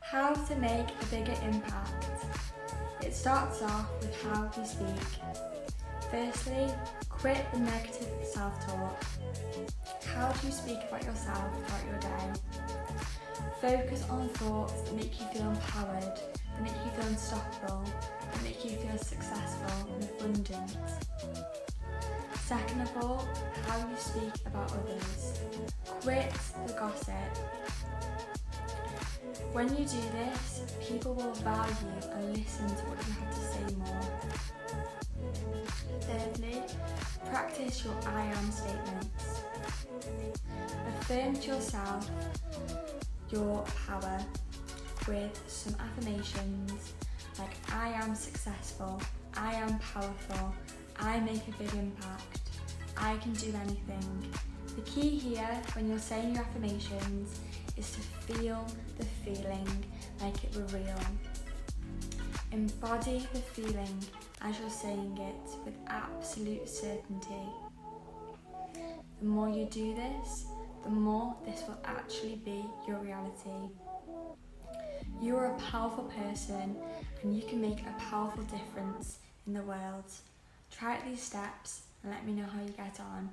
How to make a bigger impact. It starts off with how you speak. Firstly, quit the negative self-talk. How do you speak about yourself throughout your day? Focus on thoughts that make you feel empowered, that make you feel unstoppable, that make you feel successful and abundant. Second of all, how you speak about others. Quit the gossip. When you do this, people will value and listen to what you have to say more. Thirdly, practice your I am statements. Affirm to yourself your power with some affirmations like I am successful, I am powerful, I make a big impact, I can do anything. The key here when you're saying your affirmations is to feel the feeling like it were real. Embody the feeling as you're saying it with absolute certainty. The more you do this, the more this will actually be your reality. You are a powerful person and you can make a powerful difference in the world. Try out these steps and let me know how you get on.